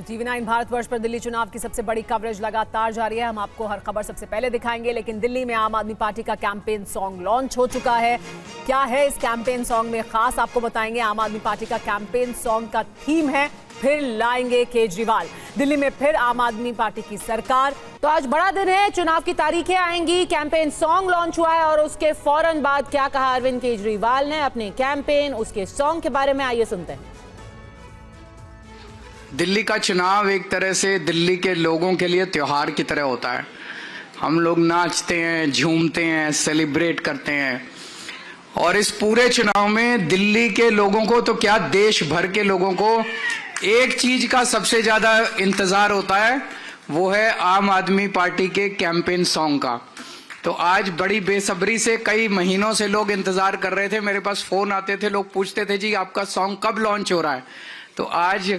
TV9 Bharatvarsh पर दिल्ली चुनाव की सबसे बड़ी कवरेज लगातार जारी है। हम आपको हर खबर सबसे पहले दिखाएंगे, लेकिन दिल्ली में आम आदमी पार्टी का कैंपेन सॉन्ग लॉन्च हो चुका है। क्या है इस कैंपेन सॉन्ग में खास, आपको बताएंगे। आम आदमी पार्टी का कैंपेन सॉन्ग का थीम है फिर लाएंगे केजरीवाल, दिल्ली में फिर आम आदमी पार्टी की सरकार। तो आज बड़ा दिन है, चुनाव की तारीखें आएंगी, कैंपेन सॉन्ग लॉन्च हुआ है और उसके फौरन बाद क्या कहा अरविंद केजरीवाल ने अपने कैंपेन, उसके सॉन्ग के बारे में, आइए सुनते हैं। दिल्ली का चुनाव एक तरह से दिल्ली के लोगों के लिए त्योहार की तरह होता है। हम लोग नाचते हैं, झूमते हैं, सेलिब्रेट करते हैं। और इस पूरे चुनाव में दिल्ली के लोगों को तो क्या, देश भर के लोगों को एक चीज का सबसे ज्यादा इंतजार होता है, वो है आम आदमी पार्टी के कैंपेन सॉन्ग का। तो आज बड़ी बेसब्री से कई महीनों से लोग इंतजार कर रहे थे। मेरे पास फोन आते थे, लोग पूछते थे जी आपका सॉन्ग कब लॉन्च हो रहा है। तो आज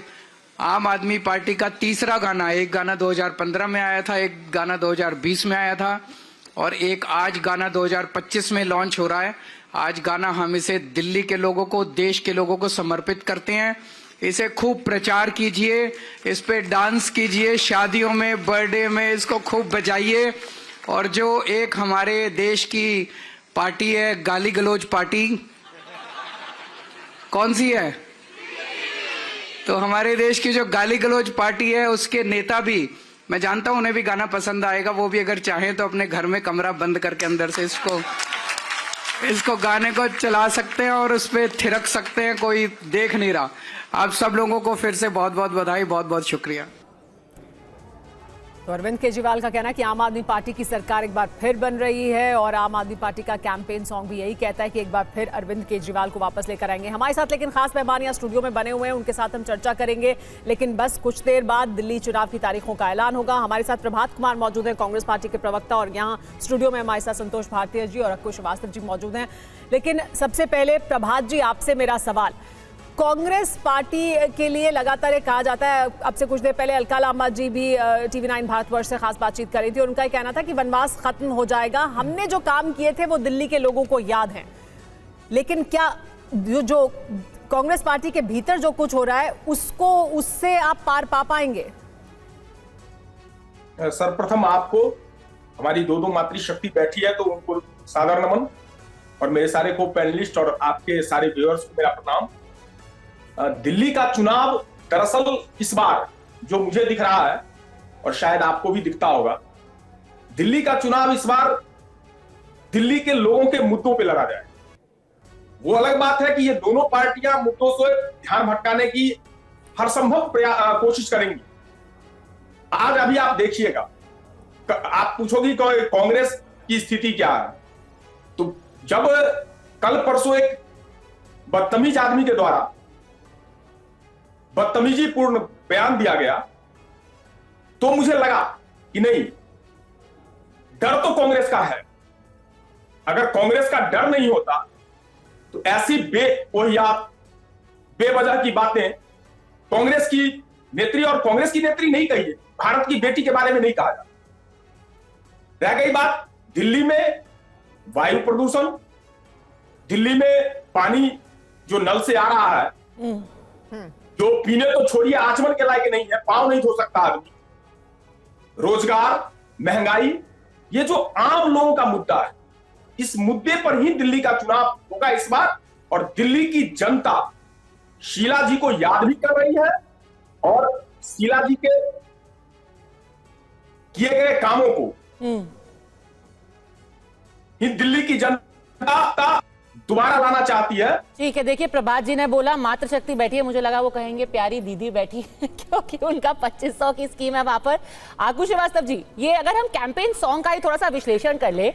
आम आदमी पार्टी का तीसरा गाना, एक गाना 2015 में आया था, एक गाना 2020 में आया था और एक आज गाना 2025 में लॉन्च हो रहा है। आज गाना हम इसे दिल्ली के लोगों को, देश के लोगों को समर्पित करते हैं। इसे खूब प्रचार कीजिए, इस पे डांस कीजिए, शादियों में, बर्थडे में इसको खूब बजाइए। और जो एक हमारे देश की पार्टी है, गाली गलौज पार्टी, कौन सी है? तो हमारे देश की जो गाली गलौज पार्टी है, उसके नेता भी, मैं जानता हूं उन्हें भी गाना पसंद आएगा। वो भी अगर चाहें तो अपने घर में कमरा बंद करके अंदर से इसको गाने को चला सकते हैं और उस पर थिरक सकते हैं, कोई देख नहीं रहा। आप सब लोगों को फिर से बहुत बहुत बधाई, बहुत बहुत शुक्रिया। तो अरविंद केजरीवाल का कहना है कि आम आदमी पार्टी की सरकार एक बार फिर बन रही है और आम आदमी पार्टी का कैंपेन सॉन्ग भी यही कहता है कि एक बार फिर अरविंद केजरीवाल को वापस लेकर आएंगे। हमारे साथ लेकिन खास मेहमान यहाँ स्टूडियो में बने हुए हैं, उनके साथ हम चर्चा करेंगे। लेकिन बस कुछ देर बाद दिल्ली चुनाव की तारीखों का ऐलान होगा। हमारे साथ प्रभात कुमार मौजूद है, कांग्रेस पार्टी के प्रवक्ता, और यहाँ स्टूडियो में हमारे साथ संतोष भारतीय जी और अक्कू श्रीवास्तव जी मौजूद हैं। लेकिन सबसे पहले प्रभात जी, आपसे मेरा सवाल, कांग्रेस पार्टी के लिए लगातार ये कहा जाता है, अब से कुछ देर पहले अलका लांबा जी भी TV9 भारतवर्ष से खास बातचीत कर रही थी और उनका ये कहना था कि वनवास खत्म हो जाएगा, हमने जो काम किए थे वो दिल्ली के लोगों को याद है। लेकिन क्या जो कांग्रेस पार्टी के भीतर जो कुछ हो रहा है उससे आप पार पा पाएंगे? सर्वप्रथम आपको, हमारी दो मातृशक्ति बैठी है तो उनको सादर नमन, और मेरे सारे को पैनलिस्ट और आपके सारे व्यूअर्स को मेरा प्रणाम। दिल्ली का चुनाव दरअसल इस बार जो मुझे दिख रहा है और शायद आपको भी दिखता होगा, दिल्ली का चुनाव इस बार दिल्ली के लोगों के मुद्दों पे लड़ा जाए। वो अलग बात है कि ये दोनों पार्टियां मुद्दों से ध्यान भटकाने की हर संभव कोशिश करेंगी। आज अभी आप देखिएगा, आप पूछोगी कांग्रेस की स्थिति क्या है, तो जब कल परसों एक बदतमीज आदमी के द्वारा बदतमीजी पूर्ण बयान दिया गया, तो मुझे लगा कि नहीं, डर तो कांग्रेस का है। अगर कांग्रेस का डर नहीं होता तो ऐसी बेवजह की बातें कांग्रेस की नेत्री, और कांग्रेस की नेत्री नहीं कही है, भारत की बेटी के बारे में नहीं कहा जाता। रह गई बात दिल्ली में वायु प्रदूषण, दिल्ली में पानी जो नल से आ रहा है, जो पीने तो छोड़िए, आचमन के लायक नहीं है, पांव नहीं धो सकता आदमी, रोजगार, महंगाई, ये जो आम लोगों का मुद्दा है, इस मुद्दे पर ही दिल्ली का चुनाव होगा इस बार। और दिल्ली की जनता शीला जी को याद भी कर रही है और शीला जी के किए गए कामों को ही दिल्ली की जनता दोबारा लाना चाहती है। ठीक है, देखिए प्रभात जी ने बोला मातृशक्ति बैठी है, मुझे लगा वो कहेंगे प्यारी दीदी बैठी है क्योंकि उनका 2500 की स्कीम है वहां पर। आकू श्रीवास्तव जी, ये अगर हम कैंपेन सॉन्ग का ही थोड़ा सा विश्लेषण कर ले,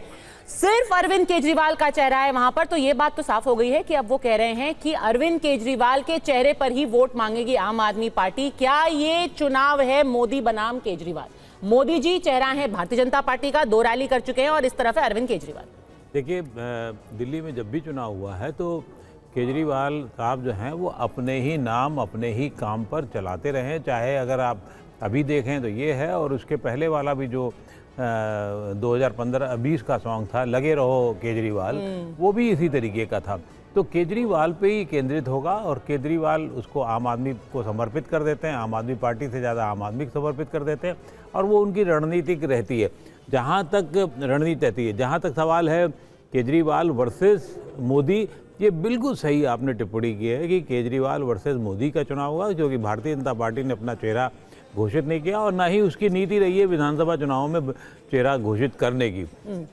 सिर्फ अरविंद केजरीवाल का चेहरा है वहां पर, तो ये बात तो साफ हो गई है कि अब वो कह रहे हैं कि अरविंद केजरीवाल के चेहरे पर ही वोट मांगेगी आम आदमी पार्टी। क्या ये चुनाव है मोदी बनाम केजरीवाल? मोदी जी चेहरा है भारतीय जनता पार्टी का, 2 रैली कर चुके हैं, और इस तरफ है अरविंद केजरीवाल। देखिए, दिल्ली में जब भी चुनाव हुआ है तो केजरीवाल साहब जो हैं वो अपने ही नाम, अपने ही काम पर चलाते रहे। चाहे अगर आप अभी देखें तो ये है, और उसके पहले वाला भी जो 2015-20 का सॉन्ग था, लगे रहो केजरीवाल, वो भी इसी तरीके का था। तो केजरीवाल पे ही केंद्रित होगा और केजरीवाल उसको आम आदमी को समर्पित कर देते हैं, आम आदमी पार्टी से ज़्यादा आम आदमी को समर्पित कर देते हैं और वो उनकी रणनीतिक रहती है। जहाँ तक रणनीति रहती है, जहाँ तक सवाल है केजरीवाल वर्सेस मोदी, ये बिल्कुल सही आपने टिप्पणी की है कि केजरीवाल वर्सेस मोदी का चुनाव होगा, क्योंकि भारतीय जनता पार्टी ने अपना चेहरा घोषित नहीं किया और ना ही उसकी नीति रही है विधानसभा चुनाव में चेहरा घोषित करने की।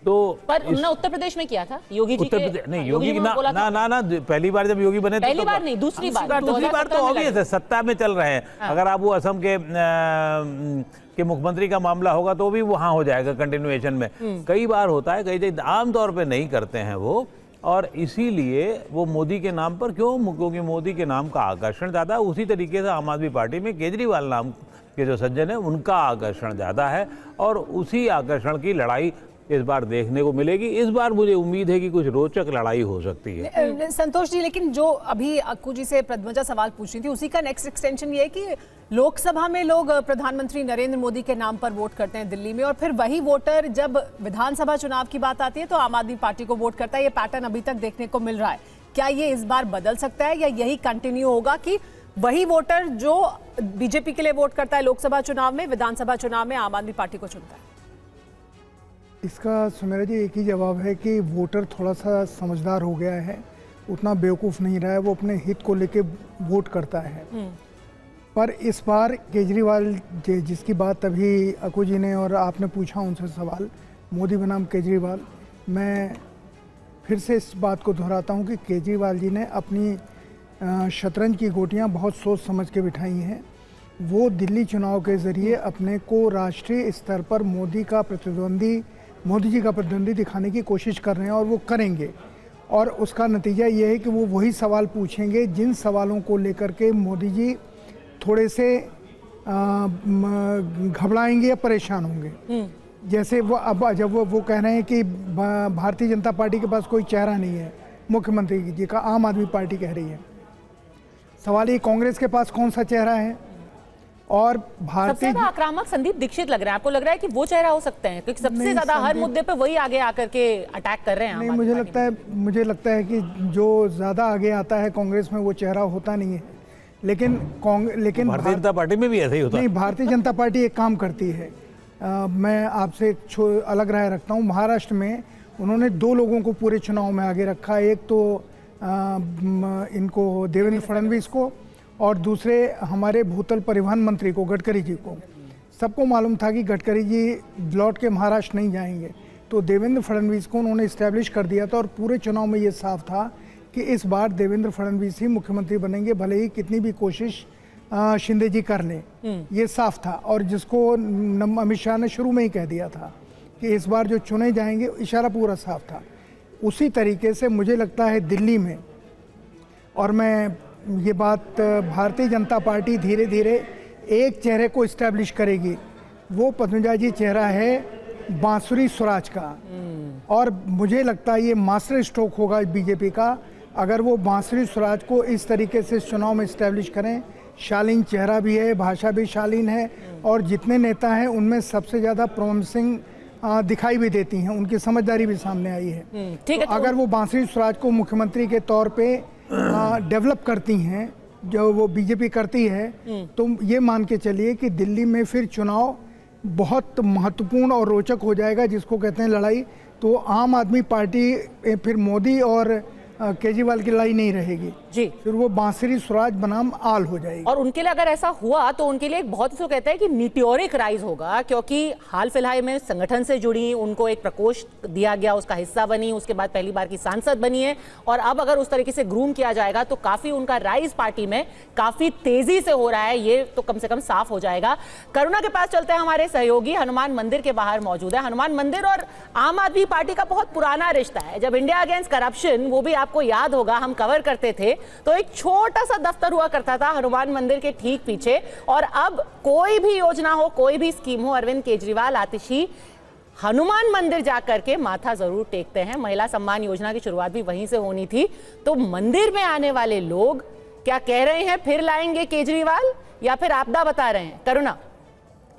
तो पर उन्होंने उत्तर प्रदेश में किया था योगी जी नहीं, योगी की ना पहली बार जब योगी बने पहली बार नहीं, दूसरी बार तो ऑब्वियस है, सत्ता में चल रहे हैं। अगर आप वो असम के मुख्यमंत्री का मामला होगा तो भी वहां हो जाएगा कंटिन्यूएशन में। कई बार होता है, कई आमतौर पर नहीं करते हैं वो, और इसीलिए वो मोदी के नाम पर क्यों, क्योंकि मोदी के नाम का आकर्षण ज़्यादा है। उसी तरीके से आम आदमी पार्टी में केजरीवाल नाम के जो सज्जन हैं उनका आकर्षण ज़्यादा है और उसी आकर्षण की लड़ाई इस बार देखने को मिलेगी। इस बार मुझे उम्मीद है कि कुछ रोचक लड़ाई हो सकती है। संतोष जी, लेकिन जो अभी अक्कू जी से पद्मजा सवाल पूछ रही थी उसी का नेक्स्ट एक्सटेंशन ये है कि लोकसभा में लोग प्रधानमंत्री नरेंद्र मोदी के नाम पर वोट करते हैं दिल्ली में, और फिर वही वोटर जब विधानसभा चुनाव की बात आती है तो आम आदमी पार्टी को वोट करता है। ये पैटर्न अभी तक देखने को मिल रहा है। क्या ये इस बार बदल सकता है या यही कंटिन्यू होगा कि वही वोटर जो बीजेपी के लिए वोट करता है लोकसभा चुनाव में, विधानसभा चुनाव में आम आदमी पार्टी को चुनता है? इसका सुमेरा जी एक ही जवाब है कि वोटर थोड़ा सा समझदार हो गया है, उतना बेवकूफ़ नहीं रहा है, वो अपने हित को लेके वोट करता है। पर इस बार केजरीवाल जिसकी बात अभी अक्कू जी ने और आपने पूछा उनसे सवाल, मोदी बनाम केजरीवाल, मैं फिर से इस बात को दोहराता हूँ कि केजरीवाल जी ने अपनी शतरंज की गोटियाँ बहुत सोच समझ के बिठाई हैं। वो दिल्ली चुनाव के ज़रिए अपने को राष्ट्रीय स्तर पर मोदी जी का प्रतिद्वंदी दिखाने की कोशिश कर रहे हैं और वो करेंगे। और उसका नतीजा ये है कि वो वही सवाल पूछेंगे जिन सवालों को लेकर के मोदी जी थोड़े से घबराएंगे या परेशान होंगे। जैसे वो अब जब वो कह रहे हैं कि भारतीय जनता पार्टी के पास कोई चेहरा नहीं है, मुख्यमंत्री जी का आम आदमी पार्टी कह रही है। सवाल ये कांग्रेस के पास कौन सा चेहरा है? और भारतीय सबसे आक्रामक संदीप दीक्षित लग रहे हैं। आपको लग रहा है कि वो चेहरा हो सकते हैं क्योंकि सबसे ज्यादा हर मुद्दे पे वही आगे आकर के अटैक कर रहे हैं? नहीं, मुझे लगता है कि जो ज्यादा आगे आता है कांग्रेस में वो चेहरा होता नहीं है। लेकिन भारतीय जनता पार्टी में भी ऐसा ही होता है। नहीं, भारतीय जनता पार्टी एक काम करती है। मैं आपसे अलग राय रखता हूँ। महाराष्ट्र में उन्होंने दो लोगों को पूरे चुनाव में आगे रखा, एक तो इनको देवेंद्र फडणवीस को और दूसरे हमारे भूतल परिवहन मंत्री को, गडकरी जी को। सबको मालूम था कि गडकरी जी लौट के महाराष्ट्र नहीं जाएंगे, तो देवेंद्र फडणवीस को उन्होंने इस्टेब्लिश कर दिया था और पूरे चुनाव में ये साफ था कि इस बार देवेंद्र फडणवीस ही मुख्यमंत्री बनेंगे, भले ही कितनी भी कोशिश शिंदे जी कर लें। ये साफ था और जिसको अमित शाह ने शुरू में ही कह दिया था कि इस बार जो चुने जाएंगे, इशारा पूरा साफ था। उसी तरीके से मुझे लगता है दिल्ली में, और मैं ये बात भारतीय जनता पार्टी धीरे धीरे एक चेहरे को इस्टेब्लिश करेगी। वो पद्मजा जी चेहरा है बांसुरी स्वराज का, और मुझे लगता है ये मास्टर स्ट्रोक होगा बीजेपी का अगर वो बांसुरी स्वराज को इस तरीके से इस चुनाव में इस्टेब्लिश करें। शालीन चेहरा भी है, भाषा भी शालीन है, और जितने नेता हैं उनमें सबसे ज़्यादा प्रॉमिसिंग दिखाई भी देती हैं, उनकी समझदारी भी सामने आई है। ठीक है, तो अगर वो बांसुरी स्वराज को मुख्यमंत्री के तौर पे डेवलप करती हैं, जो वो बीजेपी करती है, तो ये मान के चलिए कि दिल्ली में फिर चुनाव बहुत महत्वपूर्ण और रोचक हो जाएगा, जिसको कहते हैं लड़ाई। तो आम आदमी पार्टी फिर मोदी और केजरीवाल की लड़ाई नहीं रहेगी जी, फिर वो बांसुरी स्वराज बनाम आल हो जाएगी। और उनके लिए अगर ऐसा हुआ तो उनके लिए एक बहुत इसको कहते हैं कि मीटियोरिक राइज होगा, क्योंकि हाल फिलहाल में संगठन से जुड़ी, उनको एक प्रकोष्ठ दिया गया, उसका हिस्सा बनी, उसके बाद पहली बार की सांसद बनी है, और अब अगर उस तरीके से ग्रूम किया जाएगा तो काफी उनका राइज पार्टी में काफी तेजी से हो रहा है, ये तो कम से कम साफ हो जाएगा। करुणा के पास चलते हैं, हमारे सहयोगी हनुमान मंदिर के बाहर मौजूद है। हनुमान मंदिर और आम आदमी पार्टी का बहुत पुराना रिश्ता है। जब इंडिया अगेंस्ट करप्शन, वो भी आपको याद होगा, हम कवर करते थे, तो एक छोटा सा दफ्तर हुआ करता था हनुमान मंदिर के ठीक पीछे, और अब कोई भी योजना हो, कोई भी स्कीम हो, अरविंद केजरीवाल आतिशी हनुमान मंदिर जाकर के माथा जरूर टेकते हैं। महिला सम्मान योजना की शुरुआत भी वहीं से होनी थी। तो मंदिर में आने वाले लोग क्या कह रहे हैं, फिर लाएंगे केजरीवाल या फिर आपदा बता रहे हैं? करुणा,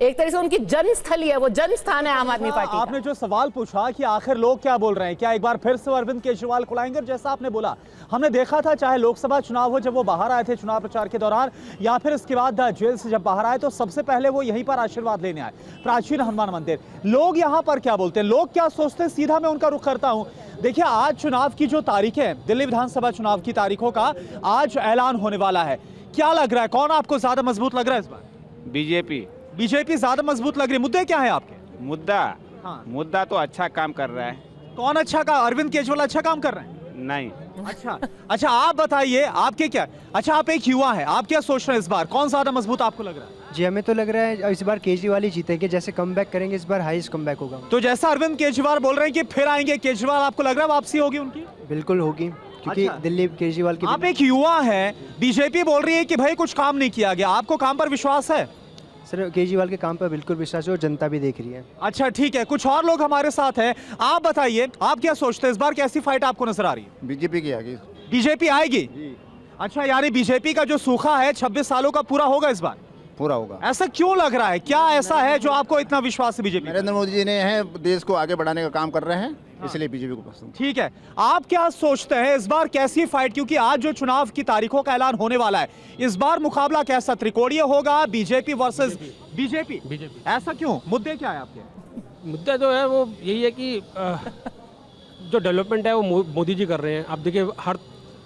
एक तरह से उनकी जन्मस्थली है, वो जन्म स्थान है आम आदमी पार्टी का। आपने जो सवाल पूछा कि आखिर लोग क्या बोल रहे हैं, क्या एक बार फिर से अरविंद केजरीवाल को लाएंगे, जैसा आपने बोला हमने देखा था चाहे लोकसभा चुनाव हो, जब वो बाहर आए थे चुनाव प्रचार के दौरान, या फिर इसके बाद जेल से जब बाहर आए तो सबसे पहले वो यहीं पर आशीर्वाद लेने आए, प्राचीन हनुमान मंदिर। लोग यहाँ पर क्या बोलते हैं, लोग क्या सोचते हैं, सीधा मैं उनका रुख करता हूँ। देखिए आज चुनाव की जो तारीखें हैं, दिल्ली विधानसभा चुनाव की तारीखों का आज ऐलान होने वाला है। क्या लग रहा है, कौन आपको ज्यादा मजबूत लग रहा है इस बार? बीजेपी ज्यादा मजबूत लग रही है। मुद्दे क्या है आपके? मुद्दा तो अच्छा काम कर रहा है। कौन अच्छा का? अरविंद केजरीवाल अच्छा काम कर रहे हैं? नहीं। अच्छा आप बताइए, आपके क्या, अच्छा आप एक युवा है, आप क्या सोच रहे हैं इस बार कौन ज्यादा मजबूत आपको लग रहा है? जी हमें तो लग रहा है इस बार केजरीवाल ही जीतेंगे, जैसे कमबैक करेंगे इस बार हाईएस्ट कमबैक होगा। तो जैसा अरविंद केजरीवाल बोल रहे हैं कि फिर आएंगे केजरीवाल, आपको लग रहा है वापसी होगी उनकी? बिल्कुल होगी, क्योंकि अच्छा। दिल्ली केजरीवाल की आप एक युवा है, बीजेपी बोल रही है कि भाई कुछ काम नहीं किया गया, आपको काम पर विश्वास है? सर केजरीवाल के काम पर बिल्कुल विश्वास है और जनता भी देख रही है। अच्छा ठीक है, कुछ और लोग हमारे साथ हैं, आप बताइए आप क्या सोचते हैं इस बार कैसी फाइट आपको नजर आ रही है? बीजेपी की आगे। बीजेपी आएगी? अच्छा यानी बीजेपी का जो सूखा है 26 सालों का पूरा होगा इस बार? पूरा होगा। ऐसा क्यों लग रहा है, क्या ऐसा है जो आपको इतना विश्वास है बीजेपी? नरेंद्र मोदी जी ने है देश को आगे बढ़ाने का काम कर रहे हैं, इसलिए बीजेपी को पसंद। ठीक है, आप क्या सोचते हैं इस बार कैसी फाइट, क्योंकि आज जो चुनाव की तारीखों का ऐलान होने वाला है, इस बार मुकाबला कैसा त्रिकोणीय होगा, बीजेपी वर्सेस बीजेपी? ऐसा क्यों, मुद्दे क्या है आपके? मुद्दा जो है वो यही है कि जो डेवलपमेंट है वो मोदी जी कर रहे हैं। आप देखिए हर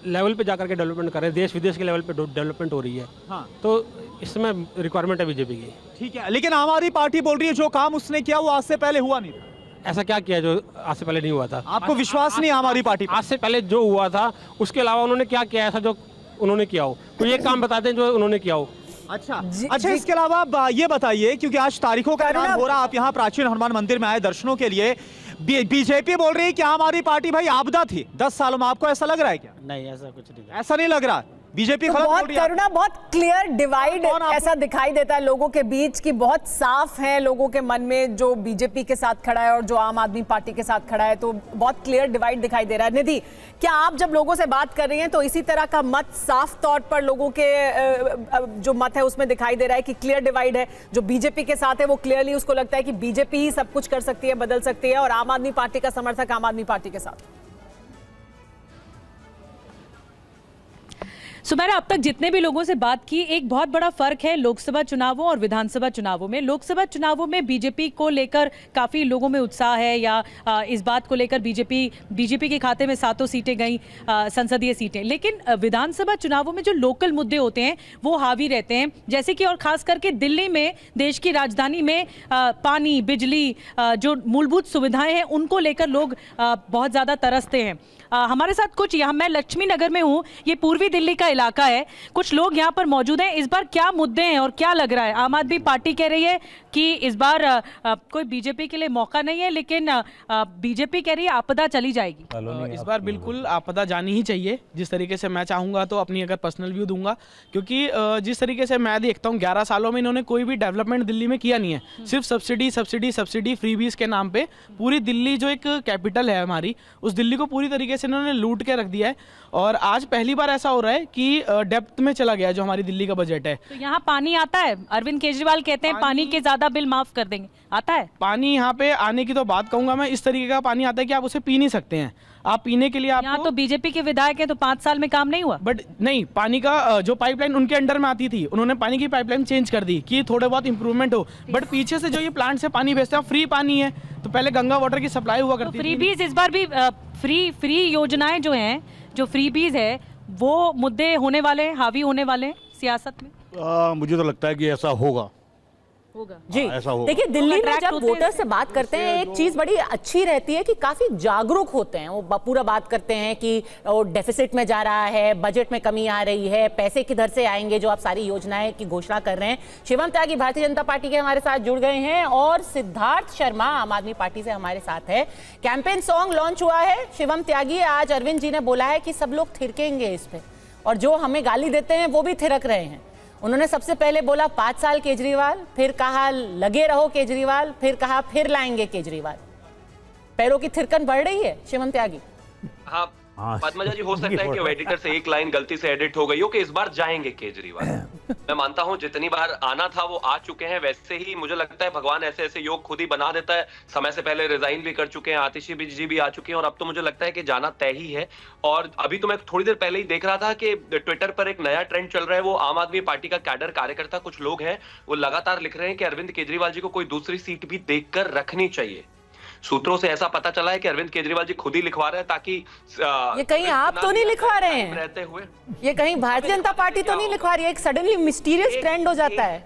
लेवल पे जाकर के डेवलपमेंट कर रहे हैं, देश विदेश के लेवल पे डेवलपमेंट हो रही है। हाँ। तो इसमें रिक्वायरमेंट है बीजेपी की। ठीक है, लेकिन आम आदमी पार्टी बोल रही है जो काम उसने किया वो आज से पहले हुआ नहीं था। ऐसा क्या किया जो आज से पहले नहीं हुआ था? आपको विश्वास नहीं आम आदमी पार्टी पर? आज से पहले जो हुआ था उसके अलावा उन्होंने क्या किया ऐसा जो उन्होंने किया हो? कोई एक काम बताते हैं जो उन्होंने किया हो। अच्छा इसके अलावा आप ये बताइए, क्योंकि आज तारीखों का ऐलान हो रहा, आप यहाँ प्राचीन हनुमान मंदिर में आए दर्शनों के लिए, बीजेपी बोल रही है कि हमारी पार्टी भाई आपदा थी 10 सालों में, आपको ऐसा लग रहा है क्या? नहीं, ऐसा कुछ नहीं। ऐसा नहीं लग रहा, बीजेपी तो बहुत करुणा, बहुत क्लियर डिवाइड ऐसा दिखाई देता है लोगों के बीच की, बहुत साफ है लोगों के मन में जो बीजेपी के साथ खड़ा है और जो आम आदमी पार्टी के साथ खड़ा है, तो बहुत क्लियर डिवाइड दिखाई दे रहा है। निधि, क्या आप जब लोगों से बात कर रही हैं तो इसी तरह का मत साफ तौर पर लोगों के जो मत है उसमें दिखाई दे रहा है कि क्लियर डिवाइड है? जो बीजेपी के साथ है वो क्लियरली उसको लगता है कि बीजेपी ही सब कुछ कर सकती है, बदल सकती है, और आम आदमी पार्टी का समर्थक आम आदमी पार्टी के साथ? सुमेरा, अब तक जितने भी लोगों से बात की, एक बहुत बड़ा फर्क है लोकसभा चुनावों और विधानसभा चुनावों में। लोकसभा चुनावों में बीजेपी को लेकर काफ़ी लोगों में उत्साह है, या इस बात को लेकर बीजेपी के खाते में 7 सीटें गई, संसदीय सीटें। लेकिन विधानसभा चुनावों में जो लोकल मुद्दे होते हैं वो हावी रहते हैं, जैसे कि और खास करके दिल्ली में, देश की राजधानी में पानी, बिजली, जो मूलभूत सुविधाएं हैं उनको लेकर लोग बहुत ज़्यादा तरसते हैं। हमारे साथ कुछ, यहाँ मैं लक्ष्मी नगर में हूँ, ये पूर्वी दिल्ली का इलाका है, कुछ लोग यहाँ पर मौजूद हैं। इस बार क्या मुद्दे हैं और क्या लग रहा है? आम आदमी पार्टी कह रही है कि इस बार कोई बीजेपी के लिए मौका नहीं है, लेकिन बीजेपी कह रही है आपदा चली जाएगी। इस बार बिल्कुल आपदा जानी ही चाहिए, जिस तरीके से मैं चाहूँगा, तो अपनी अगर पर्सनल व्यू दूंगा, क्योंकि जिस तरीके से मैं देखता हूँ 11 सालों में इन्होंने कोई भी डेवलपमेंट दिल्ली में किया नहीं है, सिर्फ सब्सिडी सब्सिडी सब्सिडी, फ्रीबीज के नाम पे पूरी दिल्ली जो एक कैपिटल है हमारी, उस दिल्ली को पूरी तरीके से इन्होंने लूट के रख दिया है। और आज पहली बार ऐसा हो रहा है कि डेप्थ में चला गया जो हमारी दिल्ली का बजट है। तो यहाँ पानी आता है? अरविंद केजरीवाल कहते हैं पानी के ज्यादा बिल माफ कर देंगे, आता है पानी? यहाँ पे आने की तो बात कहूंगा मैं, इस तरीके का पानी आता है कि आप उसे पी नहीं सकते हैं। आप पीने के लिए आप यहाँ तो बीजेपी के विधायक हैं, तो 5 साल में काम नहीं हुआ। बट नहीं, पानी का जो पाइपलाइन उनके अंडर में आती थी, उन्होंने पानी की पाइपलाइन चेंज कर दी कि थोड़े बहुत इंप्रूवमेंट हो, बट पीछे से जो ये प्लांट से पानी भेजते हैं फ्री पानी है। तो पहले गंगा वाटर की सप्लाई हुआ करती थी। फ्रीबीज इस बार भी फ्री योजनाएं जो हैं, जो फ्रीबीज है, वो मुद्दे होने वाले हैं, हावी होने वाले हैं सियासत में। मुझे तो लगता है कि ऐसा होगा जी। ऐसा होगा। देखिए दिल्ली में जब होते वोटर हैं से बात करते हैं, एक चीज बड़ी अच्छी रहती है कि काफी जागरूक होते हैं वो। पूरा बात करते हैं कि वो डेफिसिट में जा रहा है, बजट में कमी आ रही है, पैसे किधर से आएंगे जो आप सारी योजनाएं की घोषणा कर रहे हैं। शिवम त्यागी भारतीय जनता पार्टी के हमारे साथ जुड़ गए हैं, और सिद्धार्थ शर्मा आम आदमी पार्टी से हमारे साथ है। कैंपेन सॉन्ग लॉन्च हुआ है शिवम त्यागी, आज अरविंद जी ने बोला है कि सब लोग थिरकेंगे इस पे, और जो हमें गाली देते हैं वो भी थिरक रहे हैं। उन्होंने सबसे पहले बोला 5 साल केजरीवाल, फिर कहा लगे रहो केजरीवाल, फिर कहा फिर लाएंगे केजरीवाल। पैरों की थिरकन बढ़ रही है शिवम त्यागी? हाँ, हाँ, पद्मजा जी, हो सकता है कि एडिटर से एक लाइन गलती से एडिट हो गई हो कि इस बार जाएंगे केजरीवाल। मैं मानता हूं जितनी बार आना था वो आ चुके हैं, वैसे ही मुझे लगता है भगवान ऐसे ऐसे योग खुद ही बना देता है। समय से पहले रिजाइन भी कर चुके हैं, आतिशी जी भी आ चुके हैं, और अब तो मुझे लगता है कि जाना तय ही है। और अभी तो मैं थोड़ी देर पहले ही देख रहा था कि ट्विटर पर एक नया ट्रेंड चल रहा है, वो आम आदमी पार्टी का कैडर कार्यकर्ता कुछ लोग हैं, वो लगातार लिख रहे हैं कि अरविंद केजरीवाल जी को कोई दूसरी सीट भी देखकर रखनी चाहिए। सूत्रों से ऐसा पता चला है कि अरविंद केजरीवाल जी खुद ही लिखवा रहे हैं, ताकि ये कहीं आप तो नहीं लिखवा रहे हैं रहते हुए, ये कहीं भारतीय जनता पार्टी तो नहीं लिखवा रही है? एक सडनली मिस्टीरियस ट्रेंड हो जाता है।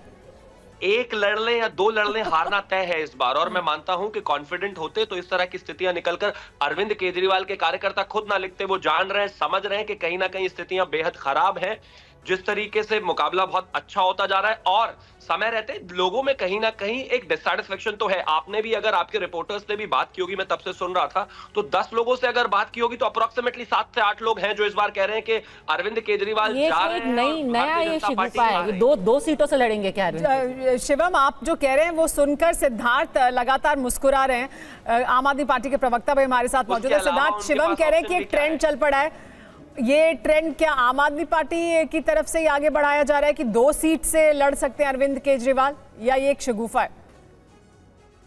एक लड़ लें या दो लड़ लें, हारना तय है इस बार। और मैं मानता हूं कि कॉन्फिडेंट होते तो इस तरह की स्थितियां निकलकर अरविंद केजरीवाल के कार्यकर्ता खुद ना लिखते। वो जान रहे हैं, समझ रहे हैं कि कहीं ना कहीं स्थितियां बेहद खराब हैं। जिस तरीके से मुकाबला बहुत अच्छा होता जा रहा है और समय रहते लोगों में कहीं ना कहीं एक डिससैटिस्फैक्शन तो है। आपने भी, अगर आपके रिपोर्टर्स ने भी बात की होगी, मैं तब से सुन रहा था, तो 10 लोगों से अगर बात की होगी तो अप्रोक्सीमेटली 7 से 8 लोग हैं जो इस बार कह रहे हैं कि अरविंद केजरीवाल जा रहे हैं। नया ये शिगुफा है, दो सीटों से लड़ेंगे क्या अरविंद? शिवम, आप जो कह रहे हैं वो सुनकर सिद्धार्थ लगातार मुस्कुरा रहे हैं। आम आदमी पार्टी के प्रवक्ता भी हमारे साथ मौजूद है। सिद्धार्थ, शिवम कह रहे हैं कि एक ट्रेंड चल पड़ा है, ये ट्रेंड क्या आम आदमी पार्टी की तरफ से ही आगे बढ़ाया जा रहा है कि 2 सीट से लड़ सकते हैं अरविंद केजरीवाल, या ये एक शगुफा है?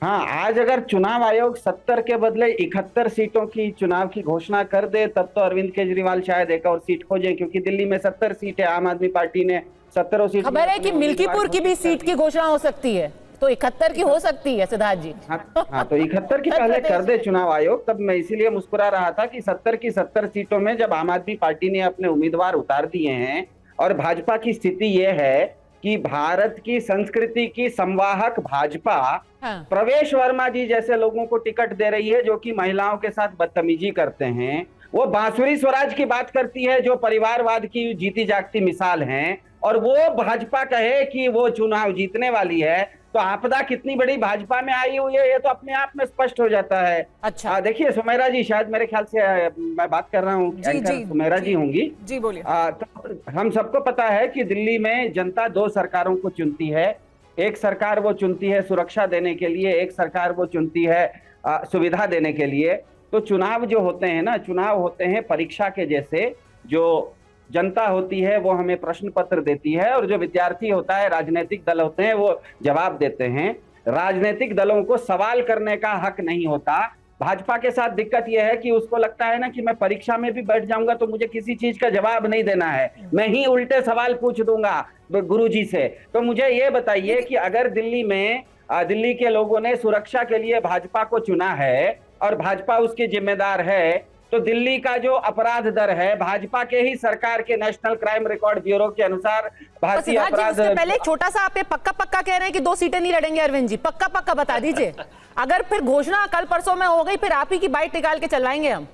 हाँ, आज अगर चुनाव आयोग 70 के बदले 71 सीटों की चुनाव की घोषणा कर दे तब तो अरविंद केजरीवाल शायद एक और सीट खोजें, क्योंकि दिल्ली में 70 सीट है, आम आदमी पार्टी ने 17 सीट। खबर है कि मिल्कीपुर की भी सीट की घोषणा हो सकती है, तो 71 की हो सकती है सिद्धार्थ जी। हाँ, तो 71 की पहले कर दे चुनाव आयोग। तब मैं इसीलिए मुस्कुरा रहा था कि 70 की 70 सीटों में जब आम आदमी पार्टी ने अपने उम्मीदवार उतार दिए हैं और भाजपा की स्थिति यह है कि भारत की संस्कृति की संवाहक भाजपा प्रवेश वर्मा जी जैसे लोगों को टिकट दे रही है जो कि महिलाओं के साथ बदतमीजी करते हैं। वो बांसुरी स्वराज की बात करती है जो परिवारवाद की जीती जागती मिसाल हैं, और वो भाजपा कहे कि वो चुनाव जीतने वाली है, तो आपदा कितनी बड़ी भाजपा में आई हुई है ये तो अपने आप में स्पष्ट हो जाता है। अच्छा, देखिए सुमेरा जी, शायद मेरे ख्याल से मैं बात कर रहा हूँ, सुमेरा जी होंगी जी, बोलिए। तो हम सबको पता है कि दिल्ली में जनता 2 सरकारों को चुनती है। एक सरकार वो चुनती है सुरक्षा देने के लिए, एक सरकार वो चुनती है सुविधा देने के लिए। तो चुनाव जो होते हैं ना, चुनाव होते हैं परीक्षा के जैसे। जो जनता होती है वो हमें प्रश्न पत्र देती है, और जो विद्यार्थी होता है, राजनीतिक दल होते हैं, वो जवाब देते हैं। राजनीतिक दलों को सवाल करने का हक नहीं होता। भाजपा के साथ दिक्कत यह है कि उसको लगता है ना कि मैं परीक्षा में भी बैठ जाऊंगा तो मुझे किसी चीज का जवाब नहीं देना है, मैं ही उल्टे सवाल पूछ दूंगा गुरुजी से। तो मुझे ये बताइए कि अगर दिल्ली के लोगों ने सुरक्षा के लिए भाजपा को चुना है और भाजपा उसकी जिम्मेदार है, तो दिल्ली का जो अपराध दर है भाजपा के ही सरकार के नेशनल क्राइम रिकॉर्ड ब्यूरो के अनुसार भारतीय अपराध। पहले छोटा सा आप पक्का कह रहे हैं कि 2 सीटें नहीं लड़ेंगे अरविंद जी, पक्का बता दीजिए। अगर फिर घोषणा कल परसों में हो गई फिर आप ही की बाइट निकाल के चलाएंगे हम,